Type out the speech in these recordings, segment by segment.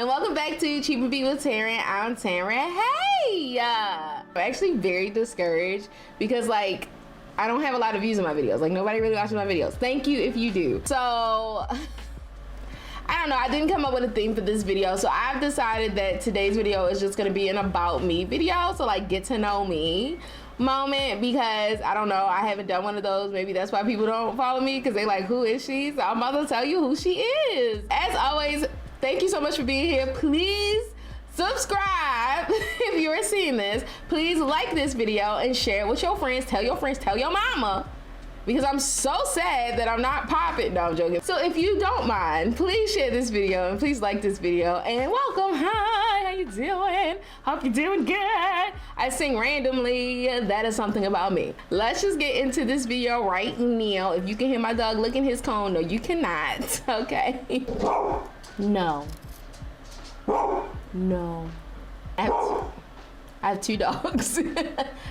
and welcome back to Cheap and Beat with Taryn. I'm Taryn. Hey! I'm actually very discouraged because like I don't have a lot of views on my videos. Like nobody really watches my videos. Thank you if you do. So I don't know, I didn't come up with a theme for this video, so I've decided that today's video is just gonna be an about me video, so like get to know me moment, because I don't know, I haven't done one of those. Maybe that's why people don't follow me, because they like, who is she? So I'm about to tell you who she is. As always, thank you so much for being here. Please subscribe if you are seeing this. Please like this video and share it with your friends. Tell your friends, tell your mama, because I'm so sad that I'm not popping. No, I'm joking. So if you don't mind, please share this video and please like this video. And welcome. Hi, how you doing? Hope you're doing good. I sing randomly. That is something about me. Let's just get into this video right now. If you can hear my dog licking his cone, no, you cannot. Okay. No. No. I have two dogs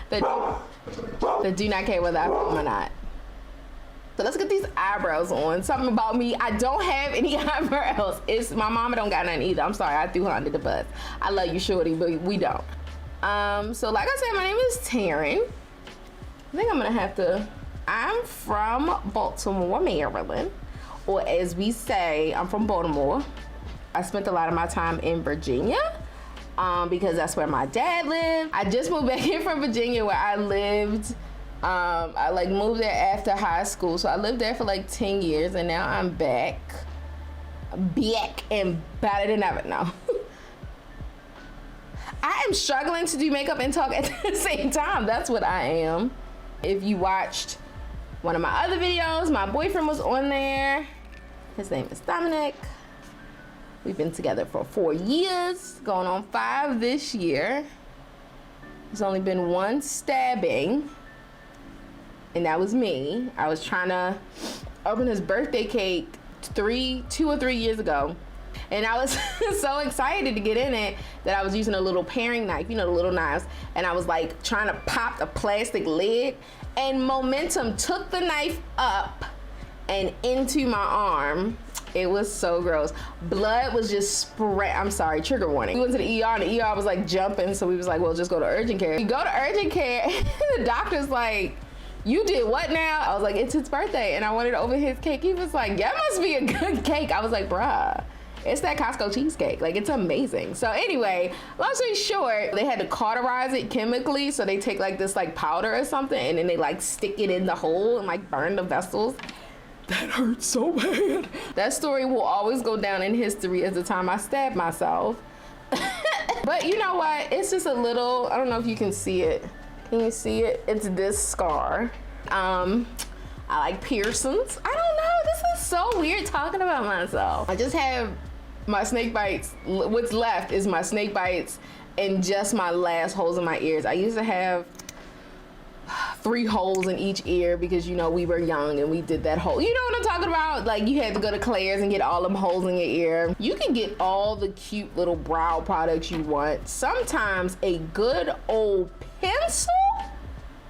that do not care whether I film or not. So let's get these eyebrows on. Something about me, I don't have any eyebrows. It's my mama don't got none either. I'm sorry, I threw her under the bus. I love you, shorty, but we don't. So like I said, my name is Taryn. I think I'm gonna have to, I'm from Baltimore, Maryland. Or as we say, I'm from Baltimore. I spent a lot of my time in Virginia because that's where my dad lived. I just moved back in from Virginia where I lived. I like moved there after high school. So I lived there for like 10 years and now I'm back and better than ever now. I am struggling to do makeup and talk at the same time. That's what I am. If you watched one of my other videos, my boyfriend was on there. His name is Dominic. We've been together for 4 years, going on 5 this year. There's only been one stabbing, and that was me. I was trying to open his birthday cake 2 or 3 years ago, and I was so excited to get in it that I was using a little paring knife, you know, the little knives, and I was like trying to pop the plastic lid, and momentum took the knife up and into my arm. It was so gross. Blood was just spread. I'm sorry, trigger warning. We went to the ER and the ER was like jumping, so we was like, well, just go to urgent care. We go to urgent care and the doctor's like, you did what now? I was like, it's his birthday and I wanted to open his cake. He was like, that must be a good cake. I was like, bruh, it's that Costco cheesecake. Like, it's amazing. So anyway, long story short, they had to cauterize it chemically. So they take like this like powder or something and then they like stick it in the hole and like burn the vessels. That hurts so bad. That story will always go down in history as the time I stabbed myself. But you know what? It's just a little, I don't know if you can see it. Can you see it? It's this scar. I like piercings. I don't know, this is so weird talking about myself. I just have my snake bites. What's left is my snake bites and just my last holes in my ears. I used to have 3 holes in each ear because, you know, we were young and we did that whole, you know what I'm talking about? Like you had to go to Claire's and get all them holes in your ear. You can get all the cute little brow products you want. Sometimes a good old pencil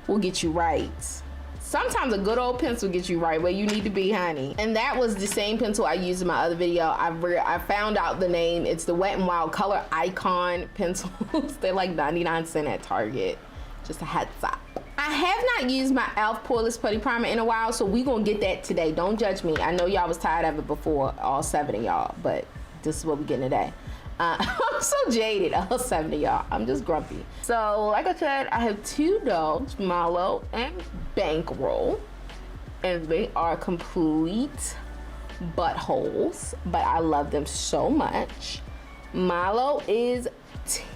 will get you right. Sometimes a good old pencil gets you right where you need to be, honey. And that was the same pencil I used in my other video. I found out the name. It's the Wet n Wild Color Icon pencils. They're like 99 cents at Target. Just a heads up. I have not used my e.l.f. Poreless Putty Primer in a while, so we gonna get that today. Don't judge me. I know y'all was tired of it before, all 7 of y'all, but this is what we getting today. I'm so jaded, all 7 of y'all. I'm just grumpy. So, like I said, I have 2 dogs, Milo and Bankroll, and they are complete buttholes, but I love them so much. Milo is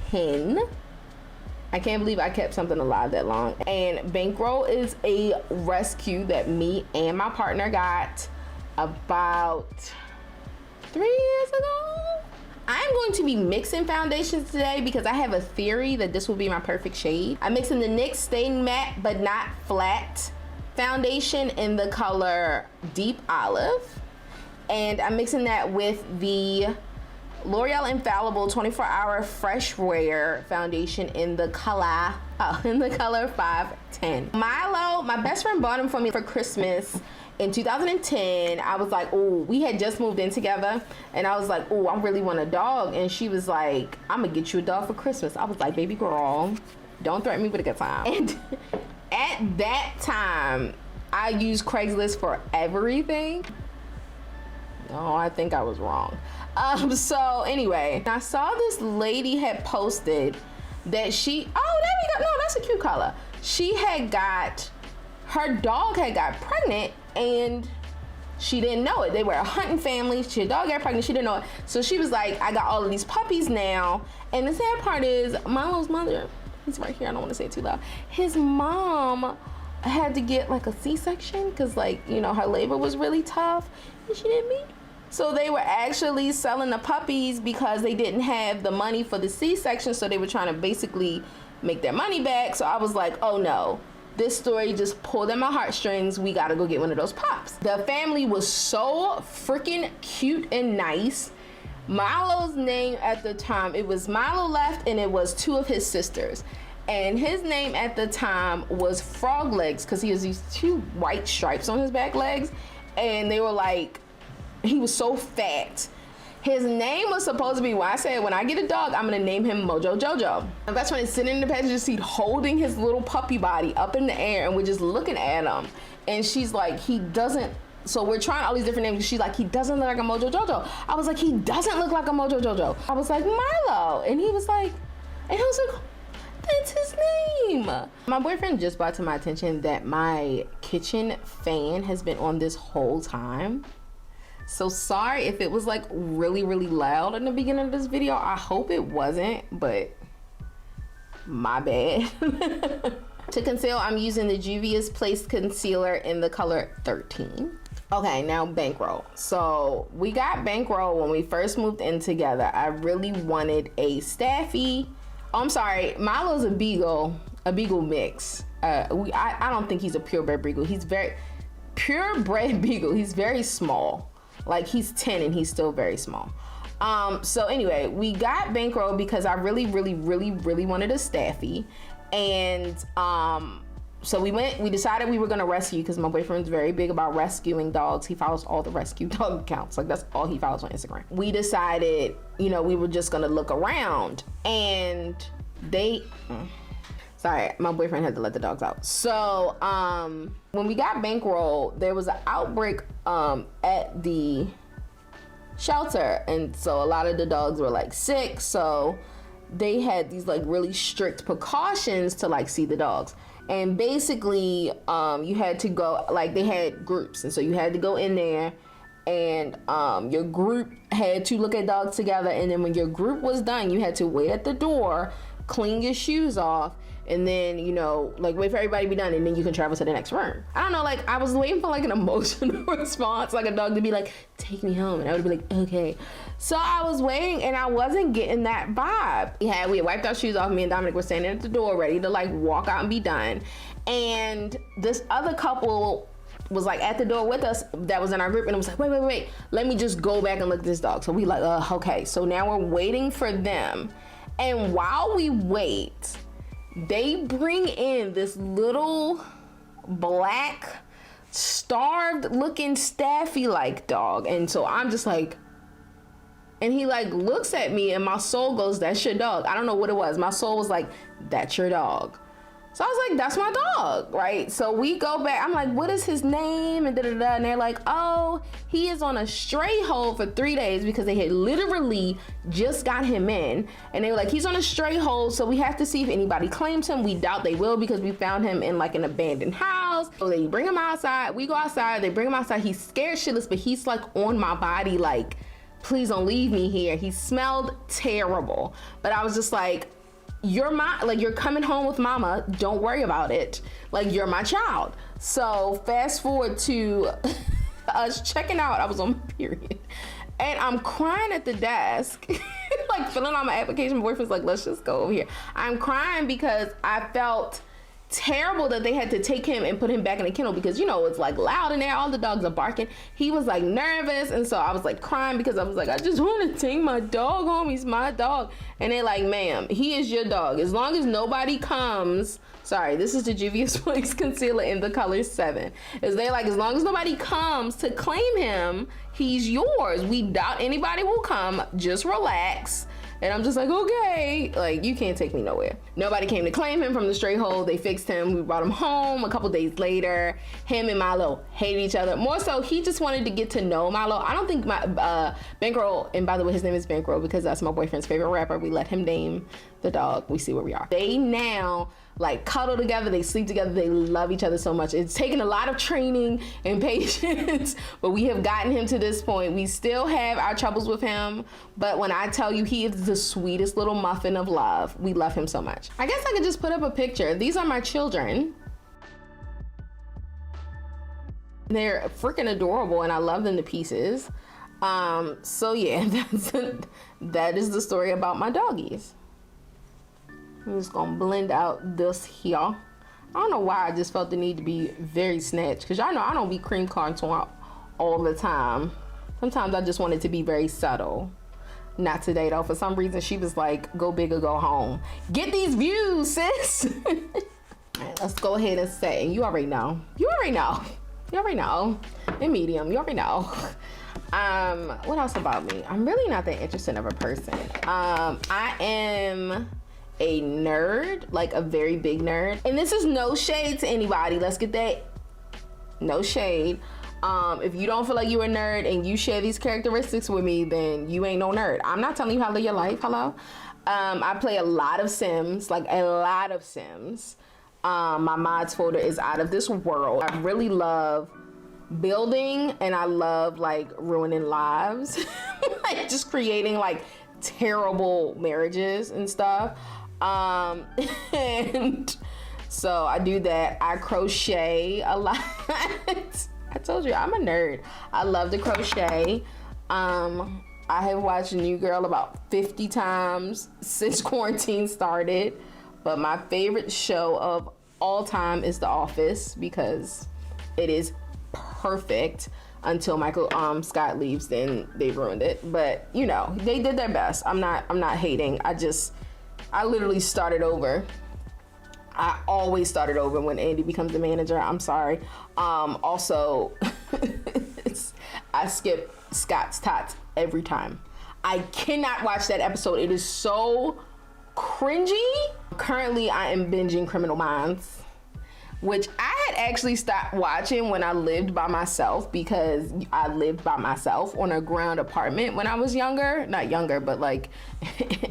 10. I can't believe I kept something alive that long. And Bankroll is a rescue that me and my partner got about 3 years ago. I'm going to be mixing foundations today because I have a theory that this will be my perfect shade. I'm mixing the NYX Stay Matte But Not Flat foundation in the color Deep Olive. And I'm mixing that with the L'Oreal Infallible 24-Hour Fresh Wear foundation in the color 510. Milo, my best friend bought him for me for Christmas, in 2010, I was like, oh, we had just moved in together, and I was like, oh, I really want a dog. And she was like, I'm gonna get you a dog for Christmas. I was like, baby girl, don't threaten me with a good time. And at that time, I used Craigslist for everything. No, I think I was wrong. So anyway, I saw this lady had posted that she, oh, there we go. No, that's a cute color. She had got, her dog had got pregnant and she didn't know it. They were a hunting family. Her dog got pregnant. She didn't know it. So she was like, I got all of these puppies now. And the sad part is, Milo's mother, he's right here. I don't want to say it too loud. His mom had to get like a C-section because, like, you know, her labor was really tough and she didn't meet. So they were actually selling the puppies because they didn't have the money for the C-section. So they were trying to basically make their money back. So I was like, oh no. This story just pulled at my heartstrings. We gotta go get one of those pups. The family was so freaking cute and nice. Milo's name at the time, it was Milo left and it was two of his sisters. And his name at the time was Frog Legs because he has these two white stripes on his back legs. And they were like, he was so fat. His name was supposed to be, when I said, when I get a dog, I'm gonna name him Mojo Jojo. My best friend is sitting in the passenger seat holding his little puppy body up in the air and we're just looking at him. And she's like, he doesn't, so we're trying all these different names. She's like, he doesn't look like a Mojo Jojo. I was like, he doesn't look like a Mojo Jojo. I was like, Milo. And he was like, and I was like, that's his name. My boyfriend just brought to my attention that my kitchen fan has been on this whole time. So sorry if it was like really, really loud in the beginning of this video. I hope it wasn't, but my bad. To conceal, I'm using the Juvia's Place concealer in the color 13. Okay, now bankroll. So we got bankroll when we first moved in together. I really wanted a Staffy. Oh, I'm sorry, Milo's a beagle mix. I don't think he's a purebred beagle. He's very purebred beagle. He's very small. Like he's 10 and he's still very small. So anyway, we got bankroll because I really wanted a Staffy. And so we decided we were gonna rescue because my boyfriend's very big about rescuing dogs. He follows all the rescue dog accounts. Like that's all he follows on Instagram. We decided, you know, we were just gonna look around and sorry, my boyfriend had to let the dogs out. So when we got bankroll, there was an outbreak at the shelter. And so a lot of the dogs were like sick. So they had these like really strict precautions to like see the dogs. And basically you had to go, like they had groups. And so you had to go in there and your group had to look at dogs together. And then when your group was done, you had to wait at the door, clean your shoes off, and then, you know, like wait for everybody to be done, and then you can travel to the next room. I don't know, like I was waiting for like an emotional response, like a dog to be like, take me home, and I would be like, okay. So I was waiting and I wasn't getting that vibe. We had wiped our shoes off. Me and Dominic were standing at the door ready to like walk out and be done. And this other couple was like at the door with us that was in our group, and it was like, wait, let me just go back and look at this dog. So we like, okay. So now we're waiting for them. And while we wait, they bring in this little black starved looking Staffy like dog. And so I'm just like, and he like looks at me and my soul goes, that's your dog. I don't know what it was. My soul was like, that's your dog. So I was like, that's my dog, right? So we go back. I'm like, what is his name? And da-da-da. And they're like, oh, he is on a stray hold for 3 days because they had literally just got him in. And they were like, he's on a stray hold, so we have to see if anybody claims him. We doubt they will because we found him in like an abandoned house. So they bring him outside. We go outside. They bring him outside. He's scared shitless, but he's like on my body like, please don't leave me here. He smelled terrible. But I was just like, you're coming home with mama, don't worry about it, like you're my child. So fast forward to us checking out. I was on my period and I'm crying at the desk like filling out my application. My boyfriend's like, let's just go over here. I'm crying because I felt terrible that they had to take him and put him back in the kennel because, you know, it's like loud in there. All the dogs are barking. He was like nervous. And so I was like crying because I was like, I just want to take my dog home. He's my dog. And they're like, ma'am, he is your dog. As long as nobody comes. Sorry, this is the Juvia's Place Concealer in the color 7. Is they like, as long as nobody comes to claim him, he's yours. We doubt anybody will come. Just relax. And I'm just like, okay, like, you can't take me nowhere. Nobody came to claim him from the stray hole. They fixed him. We brought him home a couple days later. Him and Milo hated each other. More so, he just wanted to get to know Milo. I don't think my Bankroll, and by the way, his name is Bankroll because that's my boyfriend's favorite rapper. We let him name the dog. We see where we are. They now like cuddle together, they sleep together, they love each other so much. It's taken a lot of training and patience, but we have gotten him to this point. We still have our troubles with him, but when I tell you he is the sweetest little muffin of love, we love him so much. I guess I could just put up a picture. These are my children. They're freaking adorable and I love them to pieces. So yeah, that is the story about my doggies. I'm just gonna blend out this here. I don't know why I just felt the need to be very snatched, because y'all know I don't be cream contour all the time. Sometimes I just want it to be very subtle. Not today though. For some reason she was like, go big or go home. Get these views, sis. All right, let's go ahead and say, you already know. You already know. You already know. In medium, you already know. What else about me? I'm really not that interesting of a person. I am a nerd, like a very big nerd. And this is no shade to anybody. Let's get that. No shade. If you don't feel like you're a nerd and you share these characteristics with me, then you ain't no nerd. I'm not telling you how to live your life. Hello. I play a lot of Sims, like a lot of Sims. My mods folder is out of this world. I really love building and I love like ruining lives. Like just creating like terrible marriages and stuff. And so I do that. I crochet a lot. I told you I'm a nerd. I love to crochet. I have watched New Girl about 50 times since quarantine started, but my favorite show of all time is The Office because it is perfect until Michael Scott leaves, then they ruined it. But you know, they did their best. I'm not hating. I literally started over. I always started over when Andy becomes the manager. I'm sorry. Also, I skip Scott's tots every time. I cannot watch that episode. It is so cringy. Currently, I am binging Criminal Minds, which I had actually stopped watching when I lived by myself because I lived by myself on a ground apartment when I was younger. Not younger, but like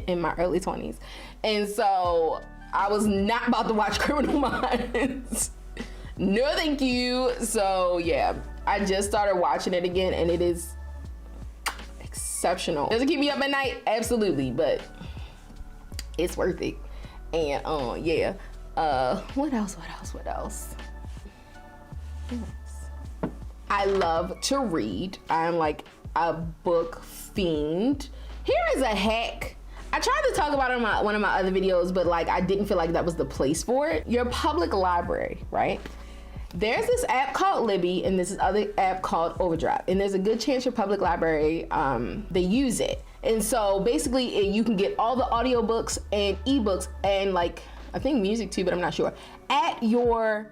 in my early 20s. And so I was not about to watch Criminal Minds. No, thank you. So yeah, I just started watching it again and it is exceptional. Does it keep me up at night? Absolutely, but it's worth it. And yeah. What else? I love to read. I'm like a book fiend. Here is a hack. I tried to talk about it in one of my other videos, but like I didn't feel like that was the place for it. Your public library, right? There's this app called Libby and this other app called Overdrive. And there's a good chance your public library, they use it. And so basically you can get all the audiobooks and ebooks and like, I think music too, but I'm not sure, at your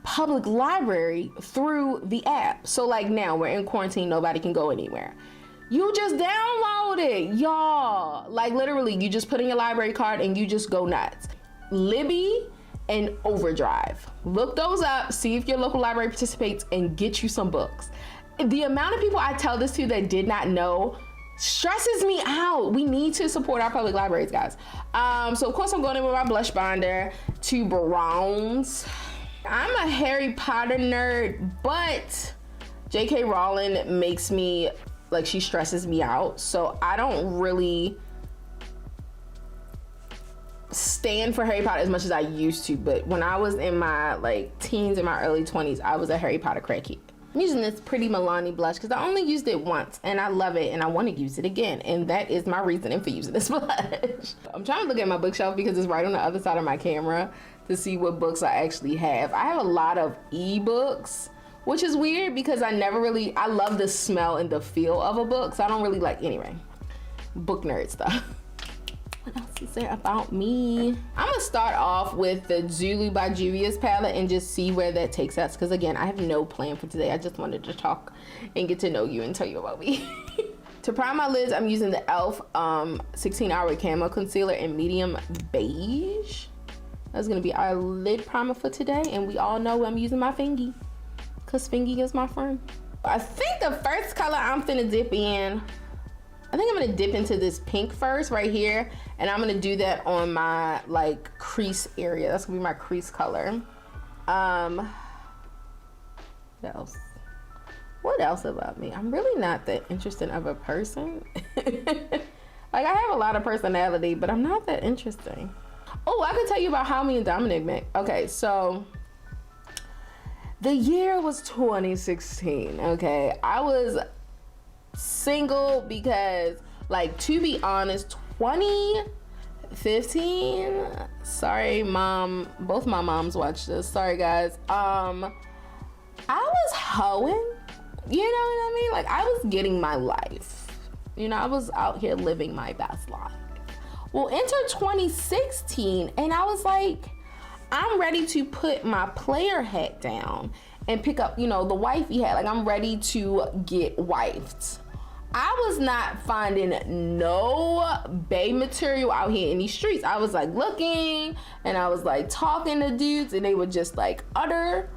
public library through the app. So like now we're in quarantine, nobody can go anywhere. You just download it, y'all. Like literally, you just put in your library card and you just go nuts. Libby and Overdrive. Look those up, see if your local library participates and get you some books. The amount of people I tell this to that did not know stresses me out. We need to support our public libraries, guys. So of course I'm going in with my blush binder, 2 browns. I'm a Harry Potter nerd, but J.K. Rowling makes me, like she stresses me out. So I don't really stand for Harry Potter as much as I used to. But when I was in my like teens and my early 20s, I was a Harry Potter crackhead. I'm using this Pretty Milani blush because I only used it once and I love it and I want to use it again. And that is my reasoning for using this blush. I'm trying to look at my bookshelf because it's right on the other side of my camera to see what books I actually have. I have a lot of ebooks, which is weird because I love the smell and the feel of a book, so I don't really like, anyway, book nerd stuff. What else is there about me? I'm gonna start off with the Zulu by Juvia's palette and just see where that takes us, because again, I have no plan for today. I just wanted to talk and get to know you and tell you about me. To prime my lids, I'm using the e.l.f. 16-hour camo concealer in medium beige. That's gonna be our lid primer for today, and we all know I'm using my fingy, because fingy is my friend. I think the first color I'm finna dip in, I think I'm gonna dip into this pink first right here, and I'm gonna do that on my like crease area. That's gonna be my crease color. What else? What else about me? I'm really not that interesting of a person. Like, I have a lot of personality, but I'm not that interesting. Oh, I can tell you about how me and Dominic met. Okay, so the year was 2016, okay? I was single because, like, to be honest, 2015, sorry mom, both my moms watch this, sorry guys. I was hoeing, you know what I mean? Like, I was getting my life, you know, I was out here living my best life. Well, enter 2016, and I was like, I'm ready to put my player hat down and pick up, you know, the wifey hat. Like, I'm ready to get wifed. I was not finding no bae material out here in these streets. I was like looking, and I was like talking to dudes, and they were just like utter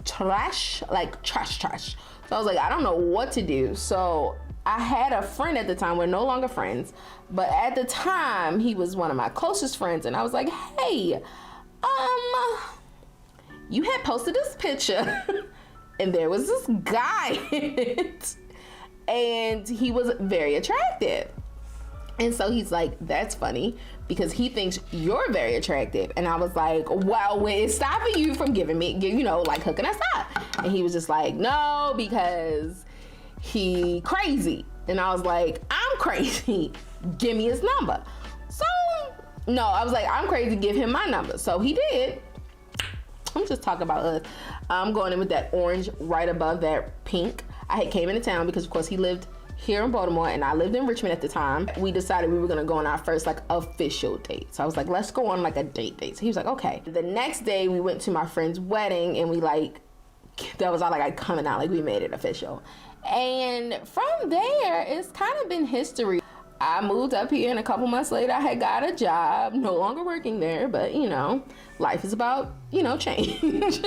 trash, like trash. So I was like, I don't know what to do. So I had a friend at the time, we're no longer friends, but at the time he was one of my closest friends, and I was like, hey, you had posted this picture and there was this guy in it, and he was very attractive. And so he's like, that's funny because he thinks you're very attractive. And I was like, well, when it's stopping you from giving me, you know, like hooking us up? And he was just like, no, because he crazy. And I was like, I'm crazy, give me his number. So no, I was like, I'm crazy, give him my number. So he did. I'm just talking about us. I'm going in with that orange right above that pink. I had came into town because of course he lived here in Baltimore and I lived in Richmond at the time. We decided we were gonna go on our first like official date. So I was like, let's go on like a date. So he was like, okay. The next day we went to my friend's wedding, and we like, that was all like coming out, like we made it official. And from there, it's kind of been history. I moved up here, and a couple months later I had got a job, no longer working there, but you know, life is about, you know, change.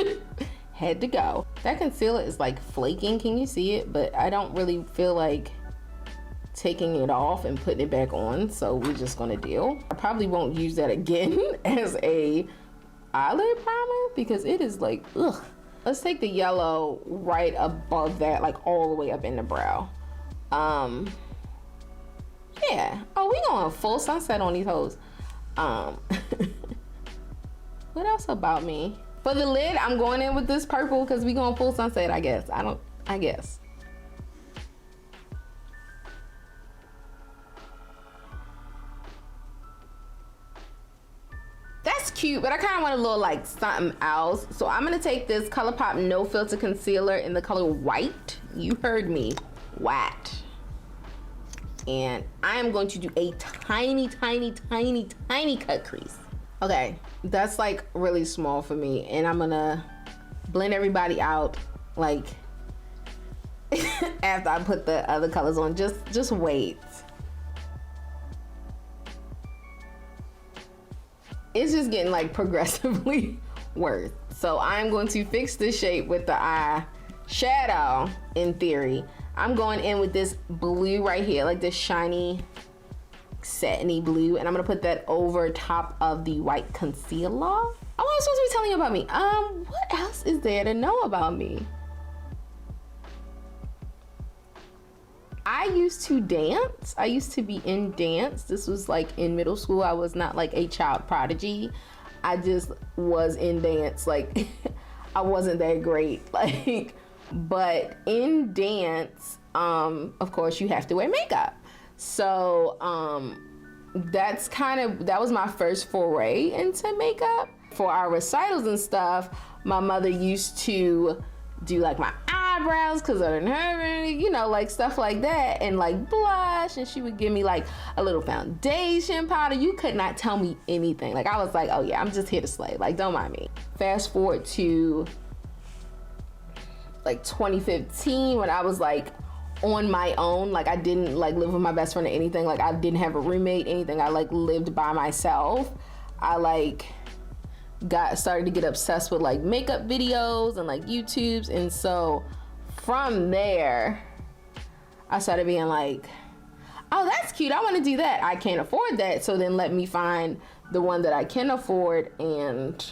Had to go. That concealer is like flaking, can you see it? But I don't really feel like taking it off and putting it back on, so we're just gonna deal. I probably won't use that again as a eyelid primer because it is like, ugh. Let's take the yellow right above that, like all the way up in the brow. Yeah. Oh, we going full sunset on these hoes. What else about me? For the lid, I'm going in with this purple because we going full sunset, I guess. I guess. That's cute, but I kind of want a little like something else. So I'm gonna take this ColourPop No Filter Concealer in the color white. You heard me, white. And I am going to do a tiny cut crease. Okay, that's like really small for me, and I'm gonna blend everybody out like after I put the other colors on. Just wait. It's just getting like progressively worse. So I'm going to fix this shape with the eye shadow. In theory, I'm going in with this blue right here, like this shiny satiny blue, and I'm gonna put that over top of the white concealer. Oh, I'm supposed to be telling you about me. What else is there to know about me? I used to dance. I used to be in dance. This was like in middle school. I was not like a child prodigy. I just was in dance. Like I wasn't that great. Like, but in dance, of course you have to wear makeup. So that was my first foray into makeup. For our recitals and stuff, my mother used to do like my eyebrows because I didn't have any, you know, like stuff like that, and like blush, and she would give me like a little foundation powder. You could not tell me anything. Like, I was like, oh yeah, I'm just here to slay, like, don't mind me. Fast forward to like 2015 when I was like on my own. Like, I didn't like live with my best friend or anything. Like, I didn't have a roommate, anything. I like lived by myself. I like started to get obsessed with like makeup videos and like YouTubes, and so from there I started being like, oh, that's cute, I want to do that. I can't afford that, so then let me find the one that I can afford, and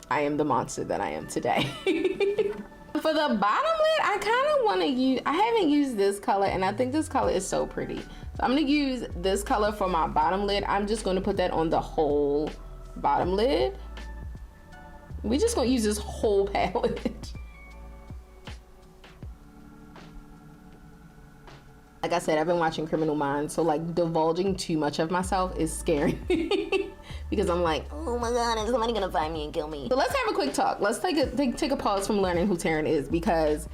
I am the monster that I am today. For the bottom lid, I kind of want to use, I haven't used this color, and I think this color is so pretty. So I'm going to use this color for my bottom lid. I'm just going to put that on the whole bottom lid. We're just going to use this whole palette. Like I said, I've been watching Criminal Minds, so like divulging too much of myself is scaring me. Because I'm like, oh my God, is somebody gonna find me and kill me? So let's have a quick talk. Let's take a pause from learning who Taryn is, because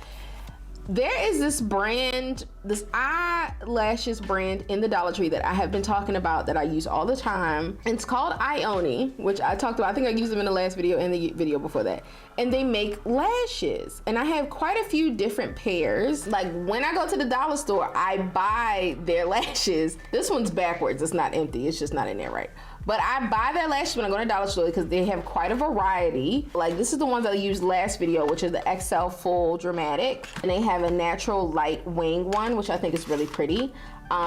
there is this brand, this eyelashes brand in the Dollar Tree that I have been talking about, that I use all the time. It's called Ioni, which I talked about. I think I used them in the last video and the video before that. And they make lashes, and I have quite a few different pairs. Like, when I go to the dollar store, I buy their lashes. This one's backwards, it's not empty, it's just not in there right. But I buy their lashes when I go to Dollar Store because they have quite a variety. Like, this is the ones that I used last video, which is the XL Full Dramatic. And they have a natural light wing one, which I think is really pretty.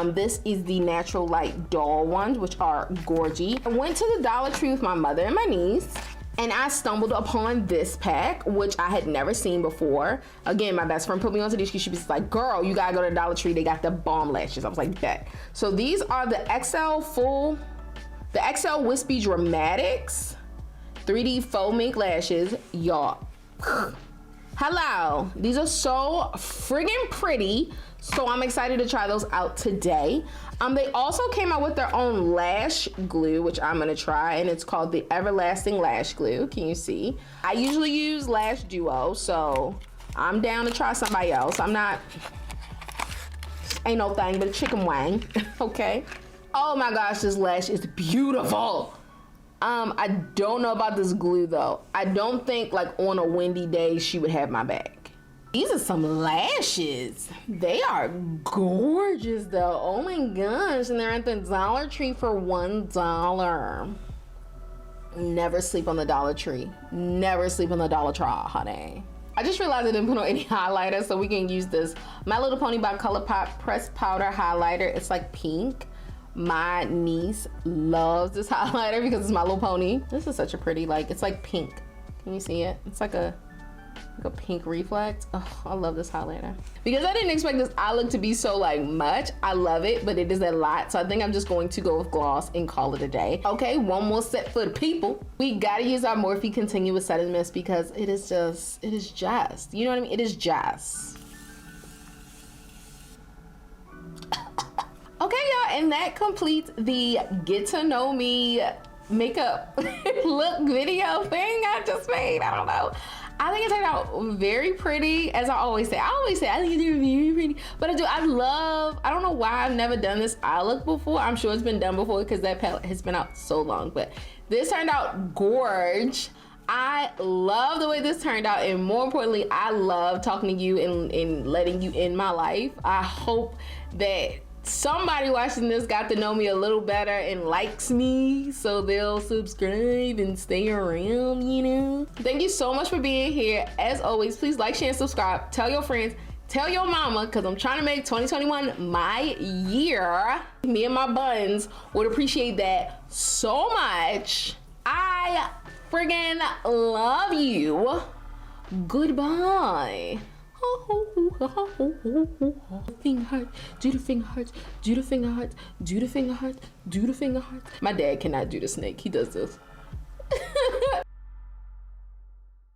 This is the natural light doll ones, which are gorgy. I went to the Dollar Tree with my mother and my niece, and I stumbled upon this pack, which I had never seen before. Again, my best friend put me onto these because she was like, girl, you gotta go to the Dollar Tree. They got the bomb lashes. I was like, bet. So these are the XL Wispy Dramatics 3D faux mink lashes, y'all. Hello, these are so friggin' pretty. So I'm excited to try those out today. They also came out with their own lash glue, which I'm gonna try, and it's called the Everlasting Lash Glue. Can you see? I usually use Lash Duo, so I'm down to try somebody else. I'm not, ain't no thing but a chicken wing, okay? Oh my gosh, this lash is beautiful. I don't know about this glue though. I don't think like on a windy day she would have my back. These are some lashes. They are gorgeous though. Oh my gosh, and they're at the Dollar Tree for $1. Never sleep on the Dollar Tree. Never sleep on the Dollar Tree, honey. I just realized I didn't put on any highlighter, so we can use this My Little Pony by ColourPop Pressed Powder Highlighter. It's like pink. My niece loves this highlighter because it's My Little Pony. This is such a pretty, like, it's like pink. Can you see it? It's like a pink reflect. Oh, I love this highlighter. Because I didn't expect this eye look to be so like much. I love it, but it is a lot. So I think I'm just going to go with gloss and call it a day. Okay, one more set for the people. We gotta use our Morphe Continuous Setting Mist because it is just, you know what I mean? It is just. Okay, y'all, and that completes the get to know me makeup look video thing I just made. I don't know. I think it turned out very pretty, as I always say. I think it's very pretty. But I don't know why I've never done this eye look before. I'm sure it's been done before because that palette has been out so long. But this turned out gorge. I love the way this turned out, and more importantly, I love talking to you and letting you in my life. I hope that somebody watching this got to know me a little better and likes me, so they'll subscribe and stay around, you know. Thank you so much for being here. As always, please like, share, and subscribe. Tell your friends, tell your mama, because I'm trying to make 2021 my year. Me and my buns would appreciate that so much. I friggin' love you. Goodbye. Finger heart, do the finger heart, do the finger heart, do the finger heart, do the finger heart. My dad cannot do the snake. He does this.